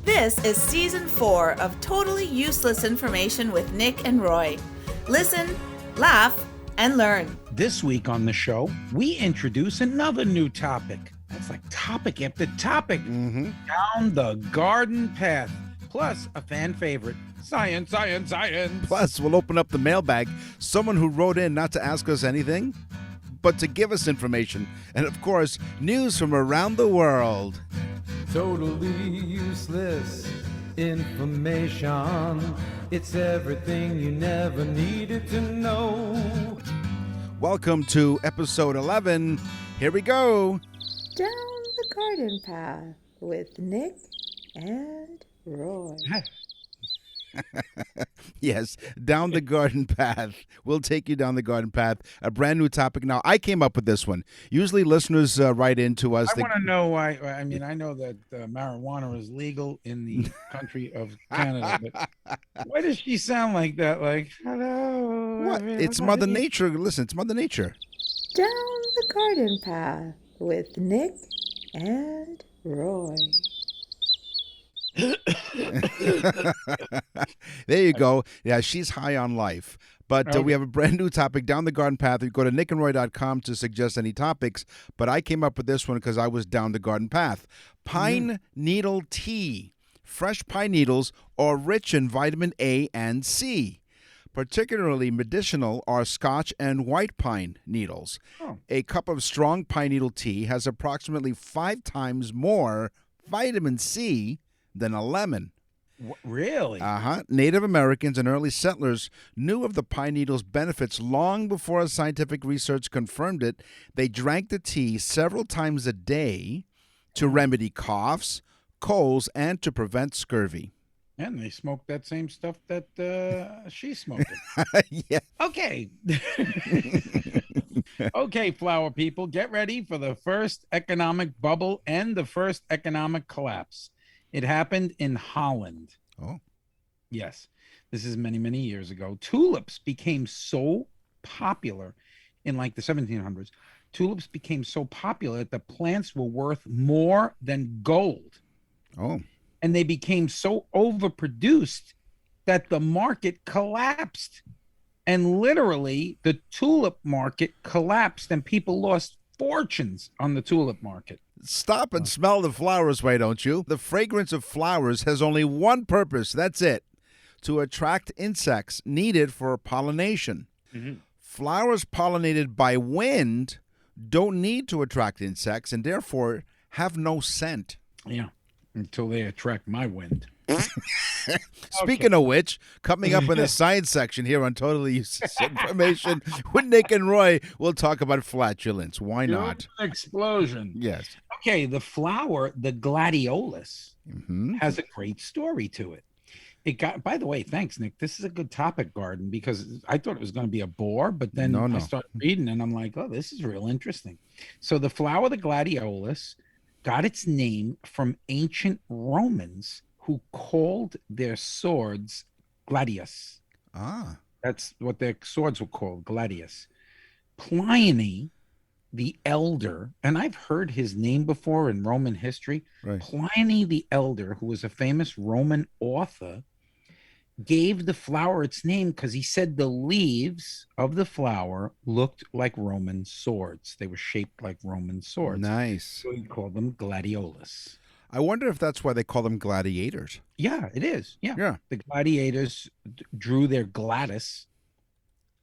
This is Season 4 of Totally Useless Information with Nick and Roy. Listen, laugh, and learn. This week on the show, we introduce another new topic. That's like topic after topic. Down the garden path. Plus, a fan favorite, science, science, science. Plus, we'll open up the mailbag. Someone who wrote in not to ask us anything, but to give us information. And of course, news from around the world. Totally useless information. It's everything you never needed to know. Welcome to episode 11. Here we go. Down the garden path with Nick and Roy. Yes, down the garden path. We'll take you down the garden path. A brand new topic. Now, I came up with this one. Usually listeners write into us. I want to know why. I mean, I know that marijuana is legal in the country of Canada, but why does she sound like that? Like, hello. What? It's Mother Nature. Listen, it's Mother Nature. Down the garden path with Nick and Roy. There you go. Yeah, she's high on life. But Okay. we have a brand new topic, Down the Garden Path. You go to nickandroy.com to suggest any topics. But I came up with this one because I was down the garden path. Pine needle tea. Fresh pine needles are rich in vitamin A and C. Particularly medicinal are Scotch and white pine needles. Oh. A cup of strong pine needle tea has approximately 5 times more vitamin C than a lemon. Really? Native Americans and early settlers knew of the pine needle's benefits long before scientific research confirmed it. They drank the tea several times a day to remedy coughs, colds, and to prevent scurvy. And they smoked that same stuff that she's smoking. Yeah. Okay. Okay, flower people, get ready for the first economic bubble and the first economic collapse. It happened in Holland. Oh. Yes. This is many, many years ago. Tulips became so popular in like the 1700s. Tulips became so popular that the plants were worth more than gold. Oh. And they became so overproduced that the market collapsed. And literally, the tulip market collapsed and people lost fortunes on the tulip market. Stop and smell the flowers, why don't you? The fragrance of flowers has only one purpose. That's it. To attract insects needed for pollination. Flowers pollinated by wind don't need to attract insects and therefore have no scent. Yeah, until they attract my wind. Speaking of which, coming up in the science section here on Totally Useless Information with Nick and Roy, we'll talk about flatulence. Why not? Explosion. Yes. Okay, the flower, the gladiolus, has a great story to it. It got, by the way, thanks, Nick. This is a good topic, garden, because I thought it was going to be a bore, but then No. I started reading and I'm like, oh, this is real interesting. So the flower, the gladiolus, got its name from ancient Romans who called their swords gladius. Ah. That's what their swords were called, gladius. Pliny the Elder, and I've heard his name before in Roman history. Right. Pliny the Elder, who was a famous Roman author, gave the flower its name because he said the leaves of the flower looked like Roman swords. They were shaped like Roman swords. Nice. So he called them gladiolus. I wonder if that's why they call them gladiators. Yeah, it is. Yeah. Yeah. The gladiators drew their gladius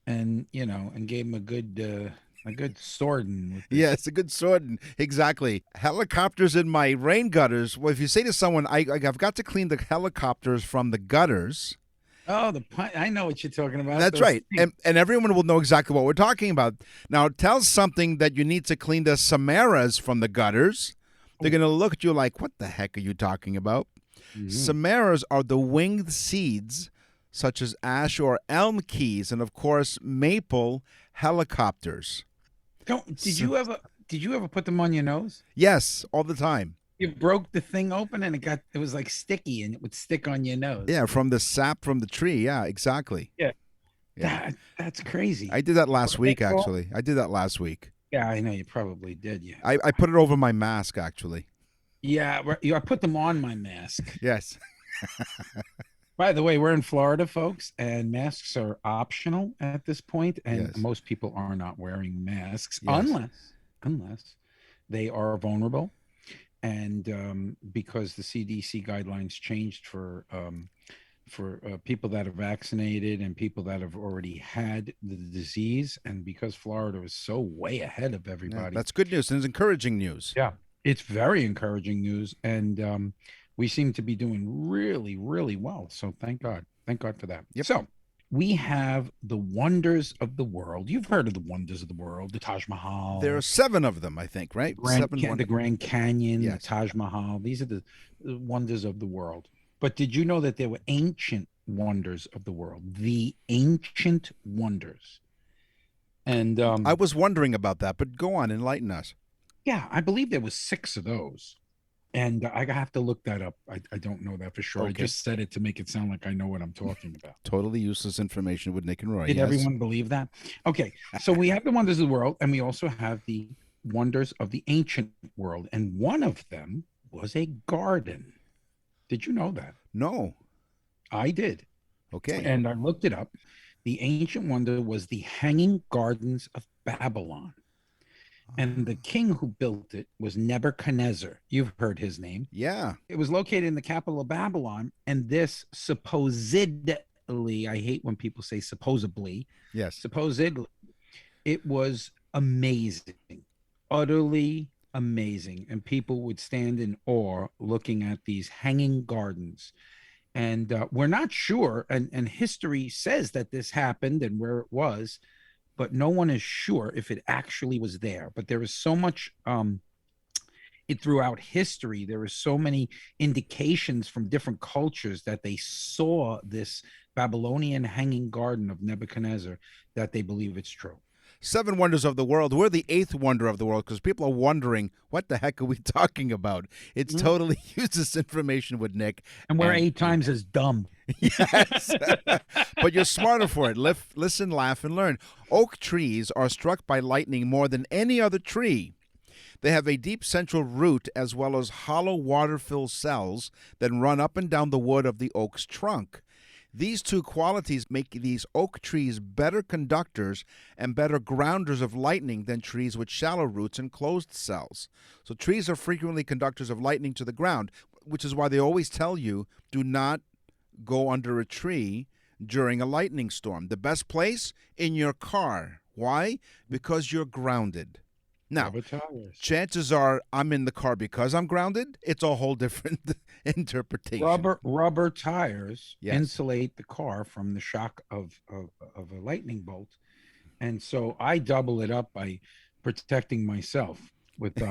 and, and gave them a good sword. Yeah, it's a good sword. Exactly. Helicopters in my rain gutters. Well, if you say to someone, I've got to clean the helicopters from the gutters. Oh, I know what you're talking about. That's Those right. things. And everyone will know exactly what we're talking about. Now, tell something that you need to clean the samaras from the gutters. They're going to look at you like, what the heck are you talking about? Samaras are the winged seeds, such as ash or elm keys, and, of course, maple helicopters. Did you ever put them on your nose? Yes, all the time. You broke the thing open and it was like sticky and it would stick on your nose. Yeah, from the sap from the tree. Yeah, exactly. Yeah. Yeah. That's crazy. I did that last What are they week, called? actually. I did that last week. Yeah, I know you probably did. Yeah. I put it over my mask, actually. Yeah, I put them on my mask. Yes. By the way, we're in Florida, folks, and masks are optional at this point, and Yes. most people are not wearing masks Yes. unless they are vulnerable, and because the CDC guidelines changed for people that are vaccinated and people that have already had the disease, and because Florida was so way ahead of Yeah, everybody. that's good news and it's encouraging news. Yeah, it's very encouraging news, and we seem to be doing really, really well. So thank God for that. Yep. So we have the wonders of the world. You've heard of the wonders of the world, the Taj Mahal, There are 7 of them, I think, right? the Grand Canyon, Yes. the Taj Mahal. These are the wonders of the world. But did you know that there were ancient wonders of the world? The ancient wonders. And I was wondering about that, but go on, enlighten us. yeah, I believe there was 6 of those. And I have to look that up. I don't know that for sure. I Okay. just said it to make it sound like I know what I'm talking about. Totally useless information with Nick and Roy. Did yes. everyone believe that? Okay, so we have the wonders of the world, and we also have the wonders of the ancient world. And one of them was a garden. Did you know that? No. I did. Okay. And I looked it up. The ancient wonder was the Hanging Gardens of Babylon. And the king who built it was Nebuchadnezzar. You've heard his name. Yeah. It was located in the capital of Babylon. And this supposedly, I hate when people say supposedly, Yes. supposedly, it was amazing, utterly amazing. And people would stand in awe looking at these hanging gardens. And we're not sure, and history says that this happened and where it was, but no one is sure if it actually was there. But there is so much throughout history, there are so many indications from different cultures that they saw this Babylonian hanging garden of Nebuchadnezzar that they believe it's true. 7 wonders of the world. We're the 8th wonder of the world because people are wondering, what the heck are we talking about? It's totally useless information with Nick. And we're 8 times as dumb. Yes. But you're smarter for it. Listen, laugh, and learn. Oak trees are struck by lightning more than any other tree. They have a deep central root as well as hollow water-filled cells that run up and down the wood of the oak's trunk. These 2 qualities make these oak trees better conductors and better grounders of lightning than trees with shallow roots and closed cells. So trees are frequently conductors of lightning to the ground, which is why they always tell you, do not go under a tree during a lightning storm. The best place? In your car. Why? Because you're grounded. Now, chances are I'm in the car because I'm grounded. It's a whole different interpretation. Rubber tires Yes. insulate the car from the shock of a lightning bolt, and so I double it up by protecting myself with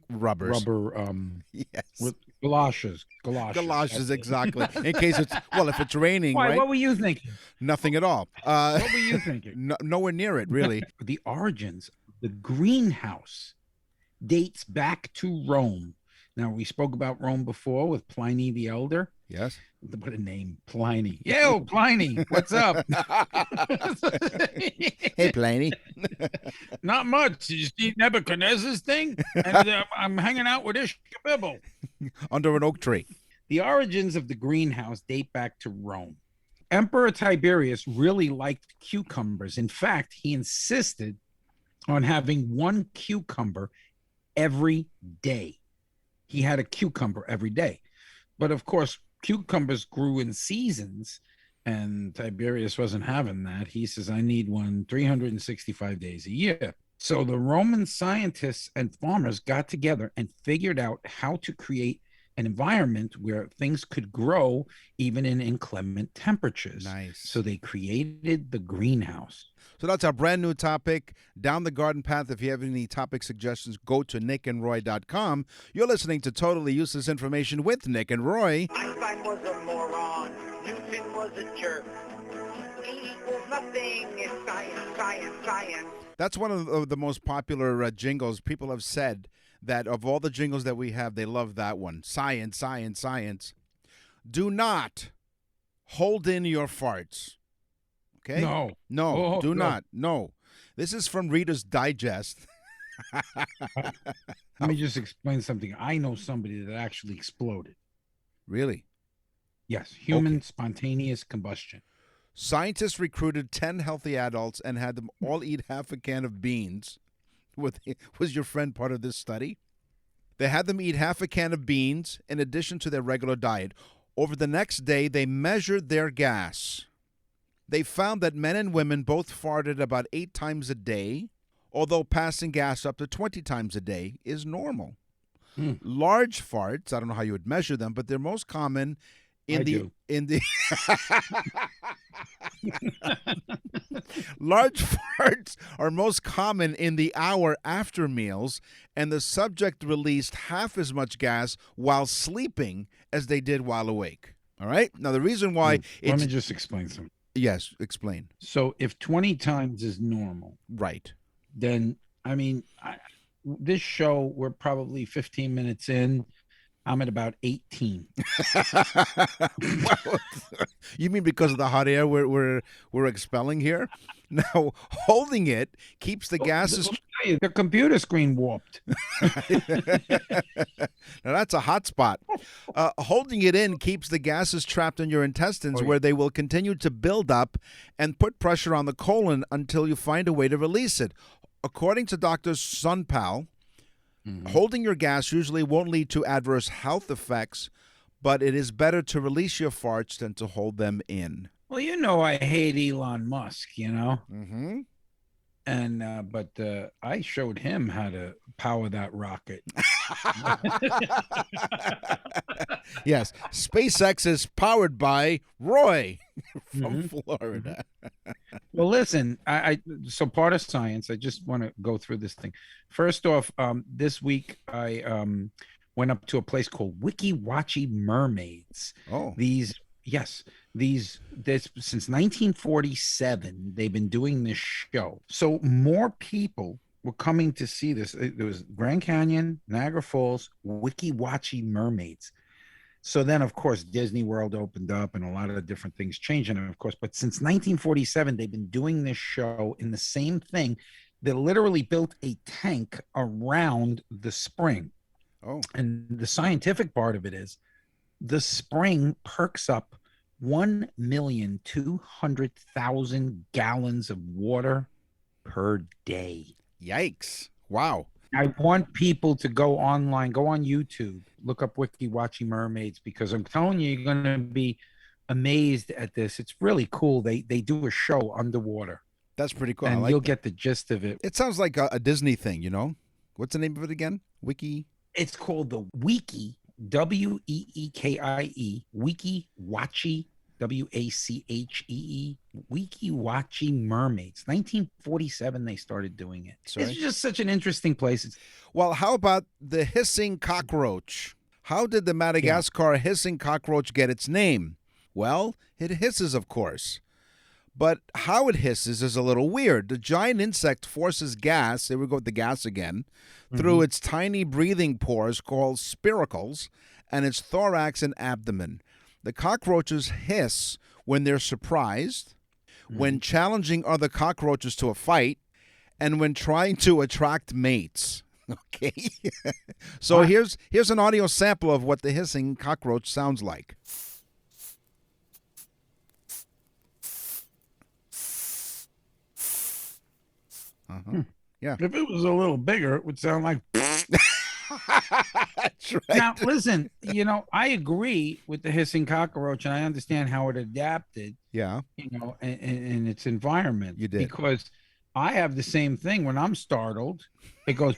Rubbers. rubber Yes. with galoshes. Galoshes, exactly. In case it's, well, if it's raining, Why? right? What were you thinking? Nothing at all. What were you thinking? Nowhere near it, really. The origins of the greenhouse dates back to Rome. Now, we spoke about Rome before with Pliny the Elder. Yes. What a name, Pliny. Yo, Pliny, what's up? Hey, Pliny. Not much. Did you see Nebuchadnezzar's thing? And I'm hanging out with Ishkabibble. Under an oak tree. The origins of the greenhouse date back to Rome. Emperor Tiberius really liked cucumbers. In fact, he insisted on having 1 cucumber every day. He had a cucumber every day. But of course, cucumbers grew in seasons, and Tiberius wasn't having that. He says, I need one 365 days a year. So the Roman scientists and farmers got together and figured out how to create an environment where things could grow even in inclement temperatures. Nice. So they created the greenhouse. So that's our brand new topic, Down the Garden Path. If you have any topic suggestions, go to nickandroy.com. You're listening to Totally Useless Information with Nick and Roy. Einstein was a moron. Newton was a jerk. E equals nothing. It's science, science, science. That's one of the most popular jingles. People have said that of all the jingles that we have, they love that one. Science, science, science. Do not hold in your farts. Okay? No. No, Oh, do no. not. No. This is from Reader's Digest. Let me just explain something. I know somebody that actually exploded. Really? Yes, human Okay. spontaneous combustion. Scientists recruited 10 healthy adults and had them all eat half a can of beans. Was your friend part of this study? They had them eat half a can of beans in addition to their regular diet. Over the next day, they measured their gas. They found that men and women both farted about 8 times a day, although passing gas up to 20 times a day is normal. Mm. Large farts, I don't know how you would measure them, but they're most common in the large farts are most common in the hour after meals, and the subject released half as much gas while sleeping as they did while awake. All right? Now, the reason why Let it's... me just explain something. Yes, explain. So if 20 times is normal, Right. then, I mean, this show, we're probably 15 minutes in. I'm at about 18. Well, you mean because of the hot air we're expelling here? Now, holding it keeps the gases... The computer screen warped. Now, that's a hot spot. Holding it in keeps the gases trapped in your intestines, where they will continue to build up and put pressure on the colon until you find a way to release it. According to Dr. Sunpal, holding your gas usually won't lead to adverse health effects, but it is better to release your farts than to hold them in. Well, you know, I hate Elon Musk, you know, Mm-hmm. and but I showed him how to power that rocket. Yes, SpaceX is powered by Roy from Florida. Well, listen, so part of science, I just want to go through this thing. First off, this week I went up to a place called Wiki Watchy Mermaids. Oh, This since 1947, they've been doing this show. So more people were coming to see this. There was Grand Canyon, Niagara Falls, Wiki Watchy Mermaids. So then, of course, Disney World opened up and a lot of different things changed. And of course, but since 1947, they've been doing this show in the same thing. They literally built a tank around the spring. oh, And the scientific part of it is the spring perks up 1,200,000 gallons of water per day. yikes. Wow. I want people to go online, go on YouTube, look up Wiki Watchy Mermaids, because I'm telling you, you're going to be amazed at this. It's really cool. They do a show underwater, That's pretty cool. I and like you'll that. get the gist of it. It sounds like a Disney thing, you know? What's the name of it again? Wiki? It's called the Wiki, Weekie, Wiki Watchy, Wachee, Wiki Watchy Mermaids. 1947, they started doing it. Sorry? It's just such an interesting place. Well, how about the hissing cockroach? How did the Madagascar hissing cockroach get its name? Well, it hisses, of course. But how it hisses is a little weird. The giant insect forces gas, there we go with the gas again, through its tiny breathing pores called spiracles and its thorax and abdomen. The cockroaches hiss when they're surprised, when challenging other cockroaches to a fight, and when trying to attract mates. Okay? So here's an audio sample of what the hissing cockroach sounds like. Yeah. If it was a little bigger, it would sound like. That's right. Now, listen, you know, I agree with the hissing cockroach, and I understand how it adapted, Yeah. you know, in its environment. You did. Because I have the same thing when I'm startled. It goes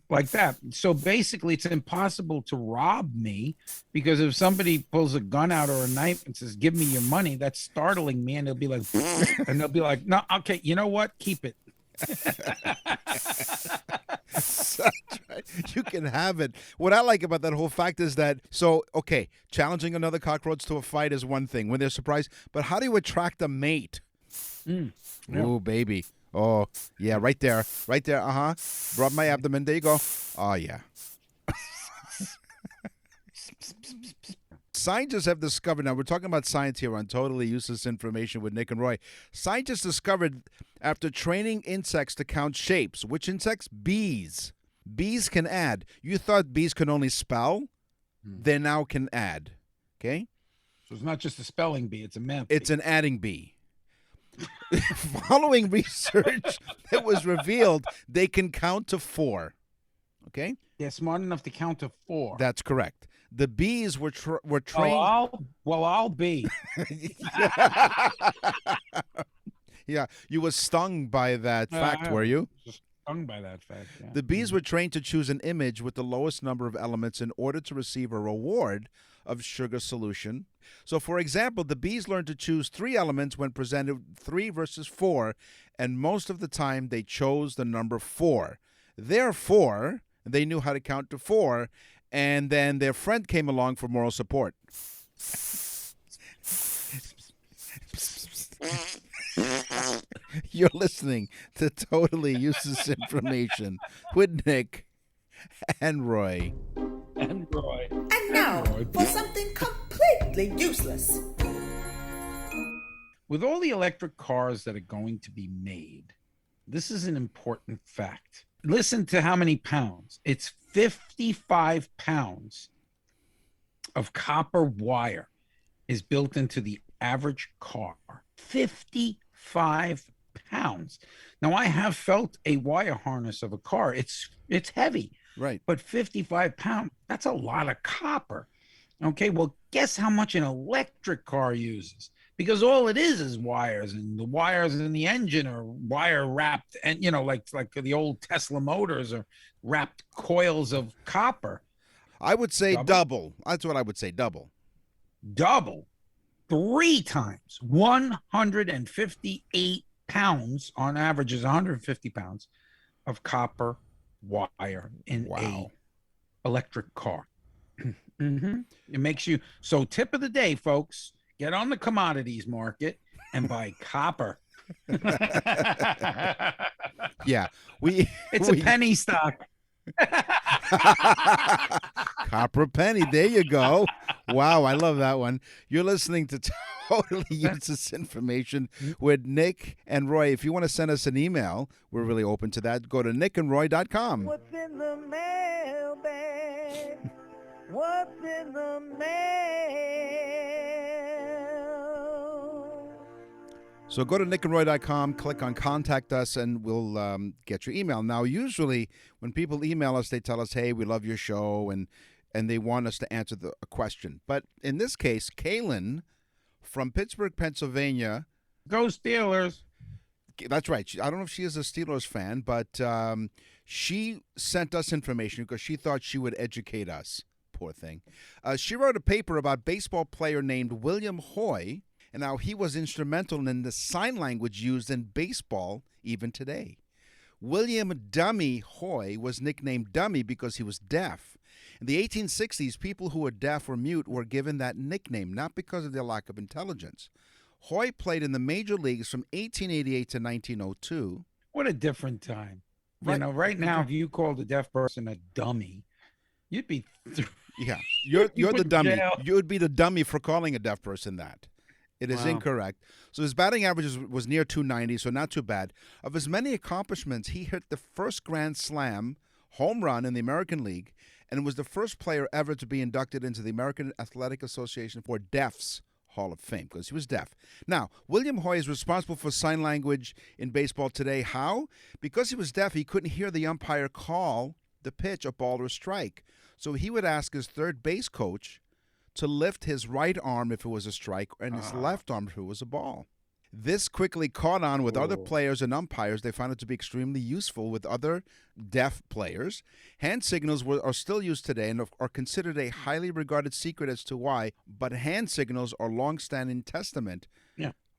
like that. So basically, it's impossible to rob me, because if somebody pulls a gun out or a knife and says, "Give me your money," that's startling me, and they'll be like, and they'll be like, "No, okay, you know what? Keep it." That's right. You can have it. What I like about that whole fact is that, okay, challenging another cockroach to a fight is one thing when they're surprised, but how do you attract a mate? Yeah. Oh, baby. Oh, yeah, right there. Right there. Uh-huh. Rub my abdomen. There you go. Oh, yeah. Scientists have discovered, now we're talking about science here on Totally Useless Information with Nick and Roy. Scientists discovered after training insects to count shapes. Which insects? Bees. Bees can add. You thought bees could only spell? They now can add. Okay? So it's not just a spelling bee, it's a math It's bee. an adding bee. Following research that was revealed, they can count to 4. Okay? They're smart enough to count to 4. That's correct. The bees were Oh, trained. I'll be. Yeah, you were stung by that fact, were you? Just stung by that fact. Yeah. The bees were trained to choose an image with the lowest number of elements in order to receive a reward of sugar solution. So, for example, the bees learned to choose 3 elements when presented 3 versus 4, and most of the time they chose the number 4. Therefore, they knew how to count to 4, and then their friend came along for moral support. You're listening to Totally Useless Information with Nick and Roy. And Roy. And now for something completely useless. With all the electric cars that are going to be made, this is an important fact. Listen to how many pounds. It's 55 pounds of copper wire is built into the average car. 55 pounds. Now, I have felt a wire harness of a car. It's heavy, Right. but 55 pounds, that's a lot of copper. Okay, well, guess how much an electric car uses? Because all it is wires, and the wires in the engine are wire wrapped, and like the old Tesla motors are wrapped coils of copper. I would say double. That's what I would say, double. Double, 3 times, 158 pounds on average is 150 pounds of copper wire in a electric car. It makes you so. Tip of the day, folks. Get on the commodities market and buy copper. Yeah, It's a penny stock. Copper penny. There you go. Wow, I love that one. You're listening to Totally Useless Information with Nick and Roy. If you want to send us an email, we're really open to that. Go to nickandroy.com. What's in the mailbag? What's in the mail? So go to nickandroy.com, click on Contact Us, and we'll get your email. Now, usually when people email us, they tell us, hey, we love your show, and they want us to answer a question. But in this case, Kaylin from Pittsburgh, Pennsylvania. Go Steelers. That's right. I don't know if she is a Steelers fan, but she sent us information because she thought she would educate us. Poor thing. She wrote a paper about a baseball player named William Hoy, and how he was instrumental in the sign language used in baseball even today. William Dummy Hoy was nicknamed Dummy because he was deaf. In the 1860s, people who were deaf or mute were given that nickname, not because of their lack of intelligence. Hoy played in the major leagues from 1888 to 1902. What a different time. Right. Right now, if you called a deaf person a dummy, you'd be... Yeah, you're You the put dummy. jail. You would be the dummy for calling a deaf person that. It is Wow. incorrect. So his batting average was near 290, so not too bad. Of his many accomplishments, he hit the first Grand Slam home run in the American League and was the first player ever to be inducted into the American Athletic Association for Deaf's Hall of Fame because he was deaf. Now, William Hoy is responsible for sign language in baseball today. How? Because he was deaf, he couldn't hear the umpire call the pitch, a ball or strike. So he would ask his third base coach to lift his right arm if it was a strike and his left arm if it was a ball. This quickly caught on with other players and umpires. They found it to be extremely useful with other deaf players. Hand signals are still used today and are considered a highly regarded secret as to why, but hand signals are long-standing testament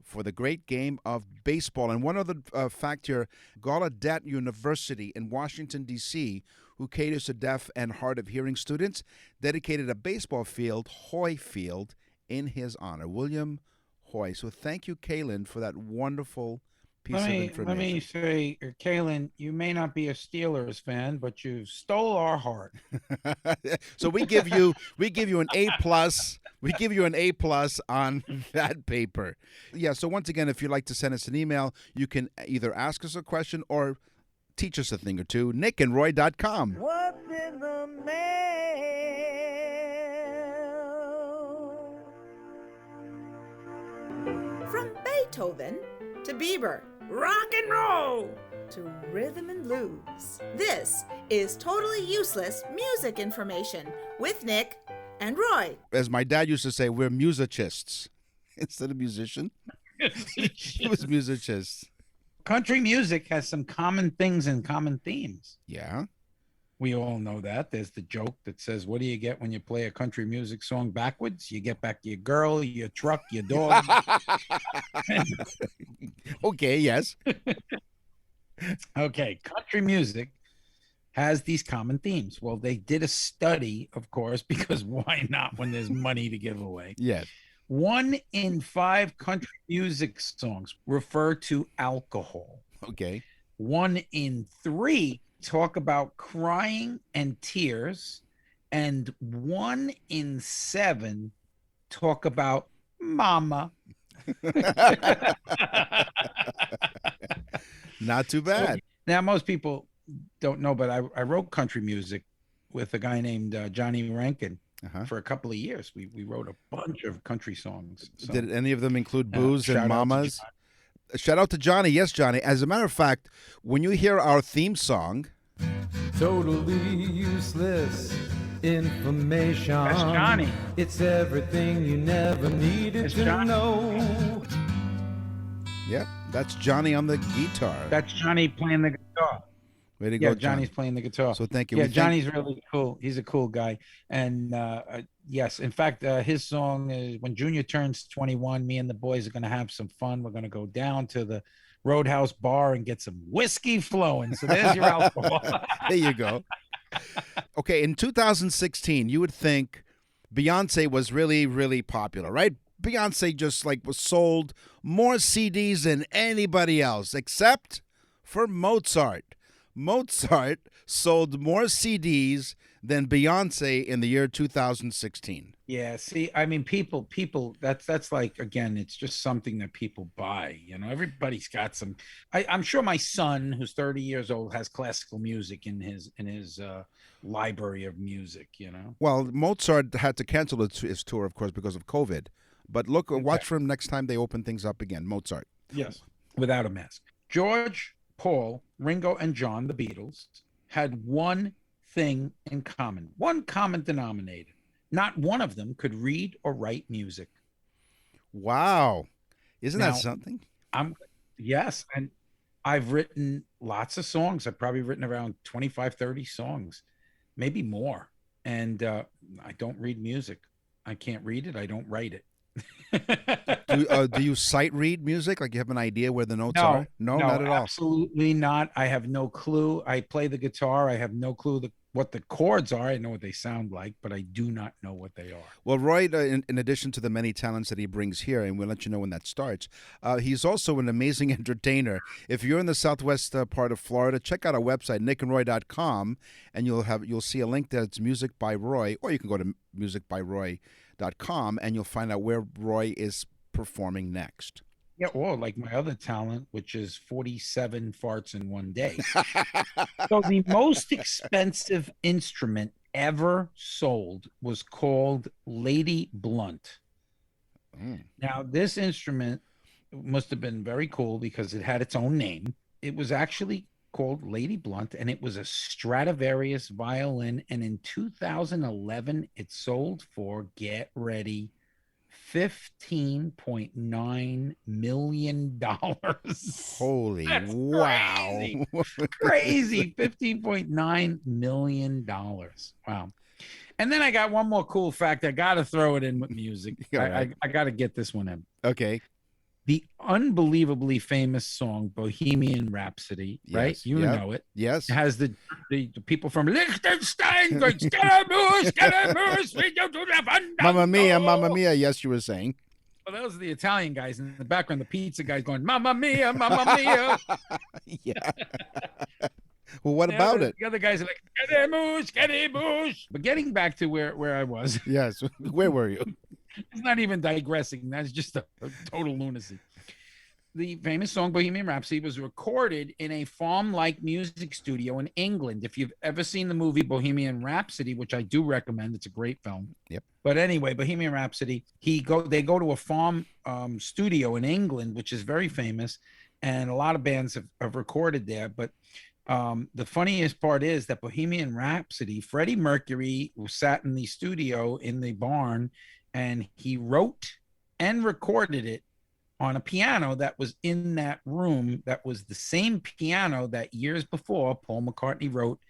for the great game of baseball. And one other fact here, Gallaudet University in Washington, D.C., who caters to deaf and hard of hearing students, dedicated a baseball field, Hoy Field, in his honor. William Hoy. So thank you, Kaylin, for that wonderful piece of information. Let me say, Kaylin, you may not be a Steelers fan, but you stole our heart. So we give you an A+ We give you an A+ on that paper. Yeah, so once again, if you'd like to send us an email, you can either ask us a question or teach us a thing or two. nickandroy.com. What's in the mail? From Beethoven to Bieber, rock and roll to rhythm and blues. This is Totally Useless Music Information with Nick and Roy. As my dad used to say, we're musicists instead of musician. He was musicists. Country music has some common things and common themes. Yeah. We all know that. There's the joke that says, what do you get when you play a country music song backwards? You get back your girl, your truck, your dog. Okay, yes. Okay, country music has these common themes. Well, they did a study, of course, because why not when there's money to give away? Yes. 1 in 5 country music songs refer to alcohol. Okay. 1 in 3 talk about crying and tears, and 1 in 7 talk about mama. Not too bad. Now, most people don't know, but I wrote country music with a guy named Johnny Rankin for a couple of years. We wrote a bunch of country songs. So, Did any of them include booze shout and out to mamas? Johnny. Shout out to Johnny. Yes, Johnny. As a matter of fact, when you hear our theme song, Totally useless information. That's Johnny. It's everything you never needed That's to Johnny. know. yeah, that's Johnny on the guitar. That's Johnny playing the guitar. Way to Yeah, go, Johnny's Johnny. playing the guitar. So thank you. Yeah, We thank- Johnny's really cool. He's a cool guy. And yes, in fact, his song is when Junior turns 21, me and the boys are going to have some fun. We're going to go down to the Roadhouse bar and get some whiskey flowing. So there's your alcohol. There you go. Okay, in 2016, you would think Beyonce was really, really popular, right? Beyonce just was sold more CDs than anybody else, except for Mozart. Mozart sold more CDs than Beyonce in the year 2016. Yeah, see, I mean, people, that's like, again, it's just something that people buy. Everybody's got some. I'm sure my son, who's 30 years old, has classical music in his library of music. Well, Mozart had to cancel his tour, of course, because of COVID. But watch for him next time they open things up again. Mozart. Yes, without a mask. George, Paul, Ringo, and John, the Beatles, had one thing in common, one common denominator. Not one of them could read or write music. Wow. Isn't Now, that something? Yes, and I've written lots of songs. I've probably written around 25, 30 songs, maybe more. And I don't read music. I can't read it. I don't write it. Do you sight read music? Like you have an idea where the notes are? No, not at all. Absolutely not. I have no clue. I play the guitar. I have no clue what the chords are. I know what they sound like, but I do not know what they are. Well, Roy, in addition to the many talents that he brings here, and we'll let you know when that starts, he's also an amazing entertainer. If you're in the southwest part of Florida, check out our website, nickandroy.com, and you'll see a link that's Music by Roy, or you can go to musicbyroy.com, and you'll find out where Roy is performing next. Yeah, or like my other talent, which is 47 farts in one day. So the most expensive instrument ever sold was called Lady Blunt. Now, this instrument must have been very cool because it had its own name. It was actually called Lady Blunt, and it was a Stradivarius violin. And in 2011, it sold for, get ready, $15.9 million. Holy That's wow. Crazy. $15.9 million. Wow. And then I got one more cool fact. I got to throw it in with music. All right. I got to get this one in. Okay. The unbelievably famous song Bohemian Rhapsody, right? Yes, You yep. know it. Yes. It has the people from Liechtenstein going, Scaramouche, we go to the Mamma mia, mamma mia. Yes, you were saying. Well, those are the Italian guys. In the background, the pizza guys going, Mamma mia, mamma mia. Yeah. Well, what about it? The other guys are like, Scaramouche, Scaramouche. But getting back to where I was, Yes. Where were you? It's not even digressing. That's just a total lunacy. The famous song Bohemian Rhapsody was recorded in a farm-like music studio in England. If you've ever seen the movie Bohemian Rhapsody, which I do recommend, it's a great film. Yep. But anyway, Bohemian Rhapsody, they go to a farm studio in England, which is very famous, and a lot of bands have recorded there. But the funniest part is that Bohemian Rhapsody, Freddie Mercury sat in the studio in the barn, and he wrote and recorded it on a piano that was in that room. That was the same piano that years before Paul McCartney wrote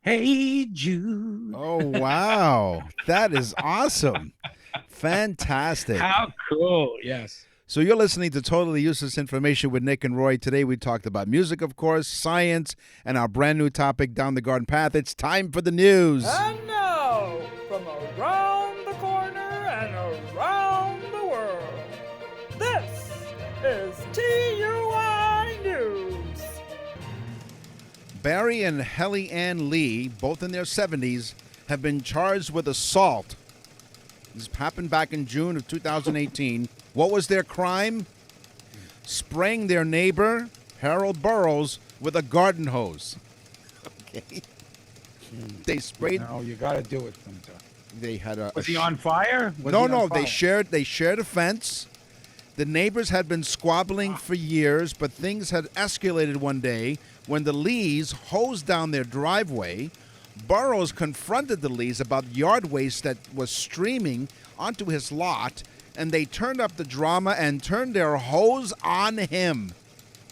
Hey Jude. Oh, wow. That is awesome. Fantastic. How cool. Yes. So you're listening to Totally Useless Information with Nick and Roy. Today we talked about music, of course, science, and our brand new topic, Down the Garden Path. It's time for the news. And now, from around the corner and around the world, this is TUI News. Barry and Helly Ann Lee, both in their 70s, have been charged with assault. This happened back in June of 2018. What was their crime? Spraying their neighbor, Harold Burroughs, with a garden hose. Okay. They sprayed. No, you got to do it sometime. They had a. Was he on fire? No. They shared a fence. The neighbors had been squabbling for years, but things had escalated one day when the Lees hosed down their driveway. Burroughs confronted the Lees about yard waste that was streaming onto his lot, and they turned up the drama and turned their hose on him.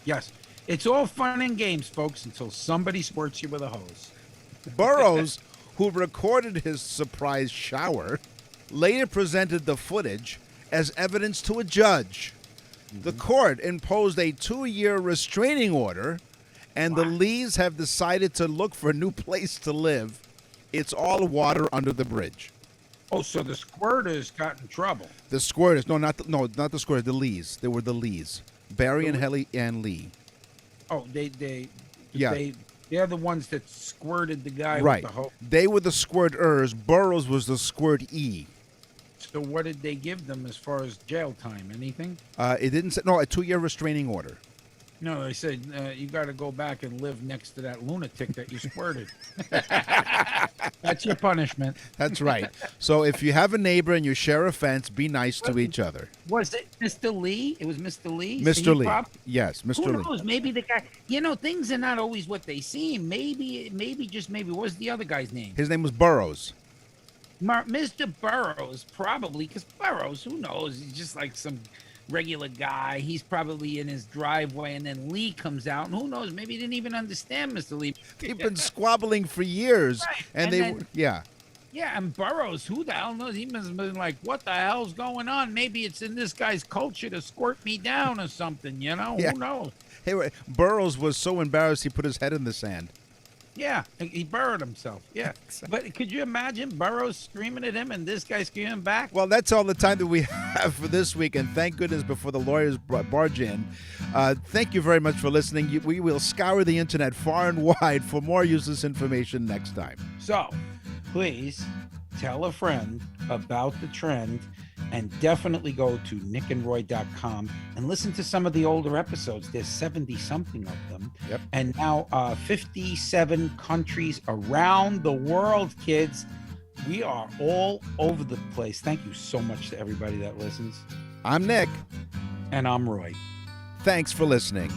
Yes. It's all fun and games, folks, until somebody squirts you with a hose. Burroughs, who recorded his surprise shower, later presented the footage as evidence to a judge. The court imposed a 2-year restraining order, and the Lees have decided to look for a new place to live. It's all water under the bridge. Oh, so the squirters got in trouble. The squirters, not the squirters, the Lees. They were the Lees. Barry and Helly Ann Lee. Oh, they're the ones that squirted the guy Right. with the hose. They were the squirters. Burroughs was the squirt-e. So what did they give them as far as jail time? Anything? It didn't say, no, a 2-year restraining order. No, they said you got to go back and live next to that lunatic that you squirted. That's your punishment. That's right. So if you have a neighbor and you share a fence, be nice to each other. Was it Mr. Lee? It was Mr. Lee? Mr. Lee. Yes, Mr. Who Lee. knows? Maybe the guy, things are not always what they seem. Maybe, what was the other guy's name? His name was Burroughs. Mr. Burroughs, probably, because Burroughs, who knows? He's just like some regular guy. He's probably in his driveway, and then Lee comes out, and who knows? Maybe he didn't even understand Mr. Lee. They've been squabbling for years, Right. and Yeah, and Burroughs, who the hell knows? He must have been like, what the hell's going on? Maybe it's in this guy's culture to squirt me down or something, Yeah. Who knows? Hey, Burroughs was so embarrassed he put his head in the sand. Yeah, he buried himself. Yeah. But could you imagine Burroughs screaming at him and this guy screaming back? Well, that's all the time that we have for this week, and thank goodness before the lawyers barge in. Thank you very much for listening. We will scour the internet far and wide for more useless information next time. So, please tell a friend about the trend, and definitely go to nickandroy.com and listen to some of the older episodes. There's 70-something of them. Yep. And now 57 countries around the world, kids. We are all over the place. Thank you so much to everybody that listens. I'm Nick. And I'm Roy. Thanks for listening.